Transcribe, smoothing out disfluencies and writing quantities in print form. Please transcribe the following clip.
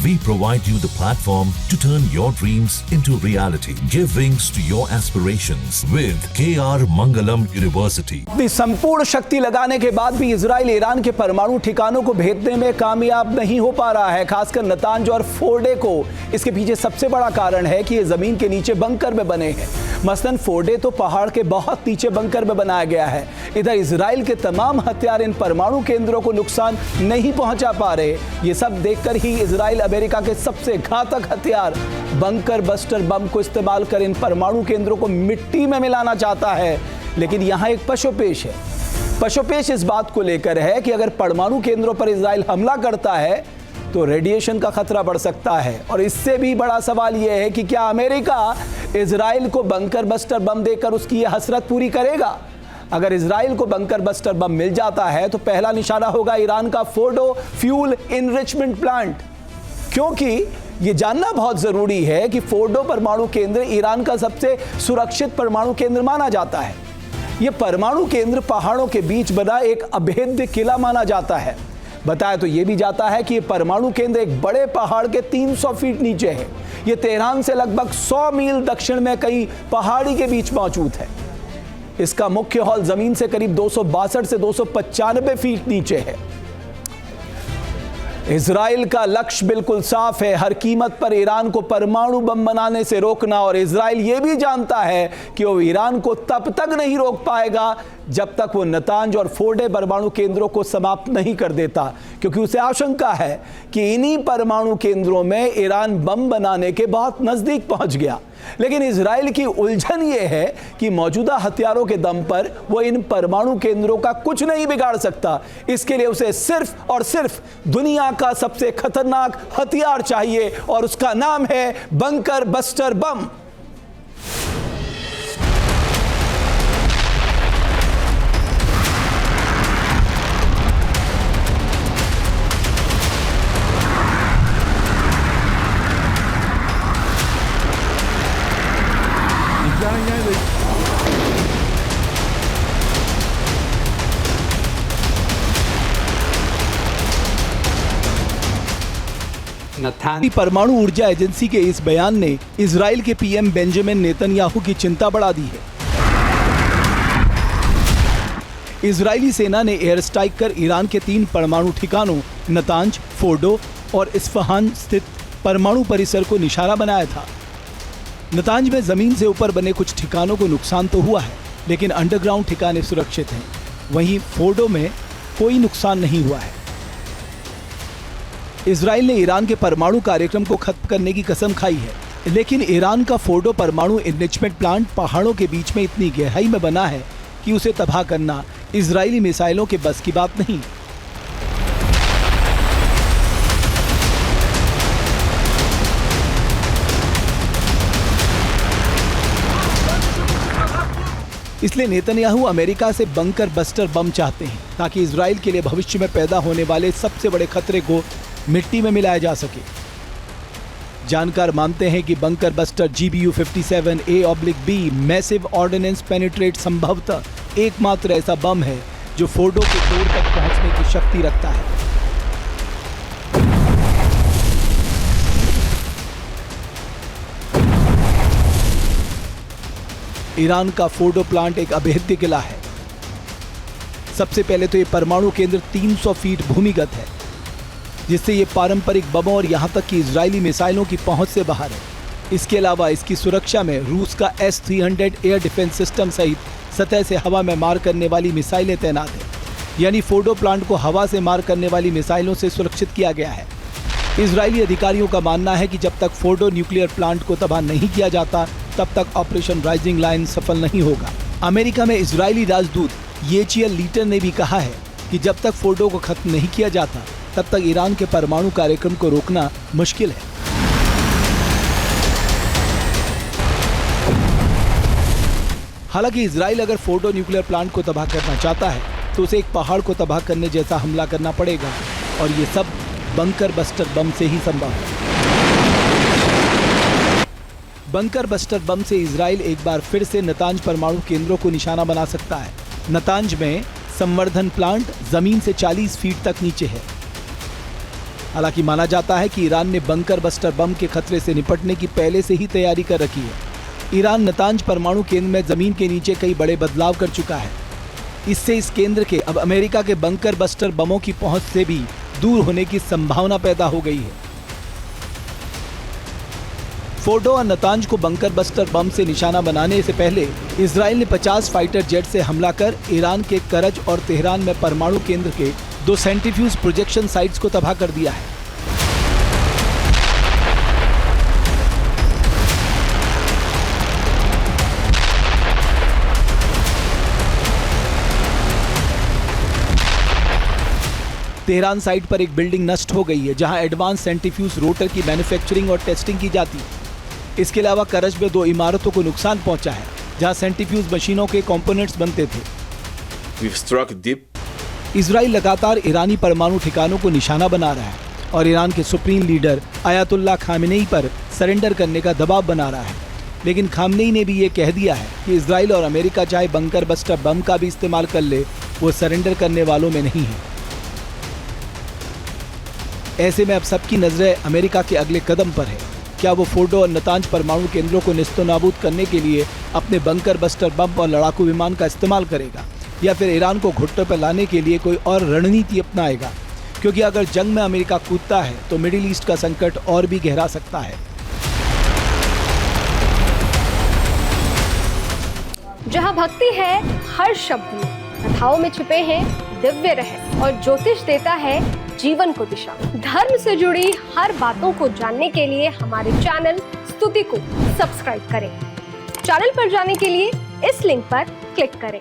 We provide you the platform to turn your dreams into reality. Give wings to your aspirations with KR Mangalam University. अपनी संपूर्ण शक्ति लगाने के बाद भी इजराइल ईरान के परमाणु ठिकानों को भेदने में कामयाब नहीं हो पा रहा है। खासकर नतांज और फोर्डे को इसके पीछे सबसे बड़ा कारण है कि ये जमीन के नीचे बंकर में बने हैं। मसलन फोर्डे तो पहाड़ के बहुत नीचे बंकर में बनाया गया है। इधर इजराइल के तमाम हथियार इन परमाणु केंद्रों को नुकसान नहीं पहुंचा पा रहे। ये सब देखकर ही इजराइल अमेरिका के सबसे घातक हथियार बंकर बस्टर बम को इस्तेमाल कर इन परमाणु केंद्रों को मिट्टी में मिलाना चाहता है। लेकिन यहां एक पशोपेश है। पशोपेश इस बात को लेकर है कि अगर परमाणु केंद्रों पर इजराइल हमला करता है तो रेडिएशन का खतरा बढ़ सकता है। और इससे भी बड़ा सवाल यह है कि क्या अमेरिका इजराइल को बंकर बस्टर बम देकर उसकी यह हसरत पूरी करेगा। अगर इजराइल को बंकर बस्टर बम मिल जाता है तो पहला निशाना होगा ईरान का फोर्डो फ्यूल इनरिचमेंट प्लांट, क्योंकि यह जानना बहुत जरूरी है कि फोर्डो परमाणु केंद्र ईरान का सबसे सुरक्षित परमाणु केंद्र माना जाता है। यह परमाणु केंद्र पहाड़ों के बीच बना एक अभेद्य किला माना जाता है। बताया तो यह भी जाता है कि यह परमाणु केंद्र एक बड़े पहाड़ के 300 फीट नीचे है। यह तेहरान से लगभग 100 मील दक्षिण में कई पहाड़ी के बीच मौजूद है। इसका मुख्य हॉल जमीन से करीब 262 से 295 फीट नीचे है। इजराइल का लक्ष्य बिल्कुल साफ है, हर कीमत पर ईरान को परमाणु बम बनाने से रोकना। और इजराइल यह भी जानता है कि वो ईरान को तब तक नहीं रोक पाएगा जब तक वो नतांज और फोर्डे परमाणु केंद्रों को समाप्त नहीं कर देता, क्योंकि उसे आशंका है कि इन्हीं परमाणु केंद्रों में ईरान बम बनाने के बहुत नजदीक पहुंच गया। लेकिन इजराइल की उलझन यह है कि मौजूदा हथियारों के दम पर वो इन परमाणु केंद्रों का कुछ नहीं बिगाड़ सकता। इसके लिए उसे सिर्फ और सिर्फ दुनिया का सबसे खतरनाक हथियार चाहिए और उसका नाम है बंकर बस्टर बम। परमाणु ऊर्जा एजेंसी के इस बयान ने इजराइल के पीएम बेंजामिन नेतन्याहू की चिंता बढ़ा दी है। इजरायली सेना ने एयर स्ट्राइक कर ईरान के 3 परमाणु ठिकानों नतांज, फोर्डो और इस्फहान स्थित परमाणु परिसर को निशाना बनाया था। नतांज में जमीन से ऊपर बने कुछ ठिकानों को नुकसान तो हुआ है, लेकिन अंडरग्राउंड ठिकाने सुरक्षित हैं। वहीं फोर्डो में कोई नुकसान नहीं हुआ है। इजराइल ने ईरान के परमाणु कार्यक्रम को खत्म करने की कसम खाई है, लेकिन ईरान का फोर्डो परमाणु एनरिचमेंट प्लांट पहाड़ों के बीच में इतनी गहराई में बना है कि उसे तबाह करना इजरायली मिसाइलों के बस की बात नहीं। इसलिए नेतन्याहू अमेरिका से बंकर बस्टर बम चाहते हैं ताकि इजराइल के लिए भविष्य में पैदा होने वाले सबसे बड़े खतरे को मिट्टी में मिलाया जा सके। जानकार मानते हैं कि bunker buster GBU-57A/B massive ordnance penetrate संभवतः एकमात्र ऐसा बम है जो फोर्डो के तोड़ तक पहुंचने की शक्ति रखता है। ईरान का फोर्डो प्लांट एक अभेद्य किला है। सबसे पहले तो ये परमाणु केंद्र 300 फीट भूमिगत है, जिससे ये पारंपरिक बमों और यहां तक कि इजरायली मिसाइलों की पहुंच से बाहर है। इसके अलावा इसकी सुरक्षा में रूस का S-300 एयर डिफेंस सिस्टम सहित सतह से हवा में मार करने वाली मिसाइलें तैनात हैं। यानी फोर्डो प्लांट को हवा से मार करने वाली मिसाइलों से सुरक्षित किया गया है। इजरायली अधिकारियों का मानना है कि जब तक फोर्डो न्यूक्लियर प्लांट को तबाह नहीं किया जाता तब तक ऑपरेशन राइजिंग लायन सफल नहीं होगा। अमेरिका में इजरायली राजदूत येचियल लीटर ने भी कहा है कि जब तक फोर्डो को खत्म नहीं किया जाता तब तक ईरान के परमाणु कार्यक्रम को रोकना मुश्किल है। हालांकि इजराइल अगर फोर्डो न्यूक्लियर प्लांट को तबाह करना चाहता है तो उसे एक पहाड़ को तबाह करने जैसा हमला करना पड़ेगा, और ये सब बंकर बस्टर बम से ही संभव है। बंकर बस्टर बम से इजराइल एक बार फिर से नतांज परमाणु केंद्रों को निशाना बना सकता है। नतांज में संवर्धन प्लांट जमीन से 40 फीट तक नीचे है। हालांकि माना जाता है कि ईरान ने बंकर बस्टर बम के खतरे से निपटने की पहले से ही तैयारी कर रखी है। ईरान नतांज परमाणु केंद्र में जमीन के नीचे कई बड़े बदलाव कर चुका है। इससे इस केंद्र के अब अमेरिका के बंकर बस्टर बमों की पहुंच से भी दूर होने की संभावना पैदा हो गई है। फोर्डो और नतांज को बंकर बस्टर बम से निशाना बनाने से पहले इजराइल ने 50 फाइटर जेट से हमला कर ईरान के करज और तेहरान में परमाणु केंद्र के 2 सेंट्रीफ्यूज प्रोजेक्शन साइट्स को तबाह कर दिया है। तेहरान साइट पर एक बिल्डिंग नष्ट हो गई है जहां एडवांस सेंट्रीफ्यूज रोटर की मैन्युफैक्चरिंग और टेस्टिंग की जाती है। इसके अलावा करज में 2 इमारतों को नुकसान पहुंचा है जहां सेंट्रीफ्यूज मशीनों के कंपोनेंट्स बनते थे। इजराइल लगातार ईरानी परमाणु ठिकानों को निशाना बना रहा है और ईरान के सुप्रीम लीडर आयतुल्लाह खामेनेई पर सरेंडर करने का दबाव बना रहा है। लेकिन खामेनेई ने भी ये कह दिया है कि इजराइल और अमेरिका चाहे बंकर बस्टर बम का भी इस्तेमाल कर ले, वो सरेंडर करने वालों में नहीं है। ऐसे में अब सबकी नजरें अमेरिका के अगले कदम पर है। क्या वो फोर्डो और नतांज परमाणु केंद्रों को निस्तनाबूद करने के लिए अपने बंकर बस्टर बम और लड़ाकू विमान का इस्तेमाल करेगा, या फिर ईरान को घुटनों पर लाने के लिए कोई और रणनीति अपनाएगा? क्योंकि अगर जंग में अमेरिका कूदता है तो मिडिल ईस्ट का संकट और भी गहरा सकता है। जहाँ भक्ति है हर शब्द में, कथाओं में छुपे हैं दिव्य रहस्य और ज्योतिष देता है जीवन को दिशा। धर्म से जुड़ी हर बातों को जानने के लिए हमारे चैनल स्तुति को सब्सक्राइब करें। चैनल पर जाने के लिए इस लिंक पर क्लिक करें।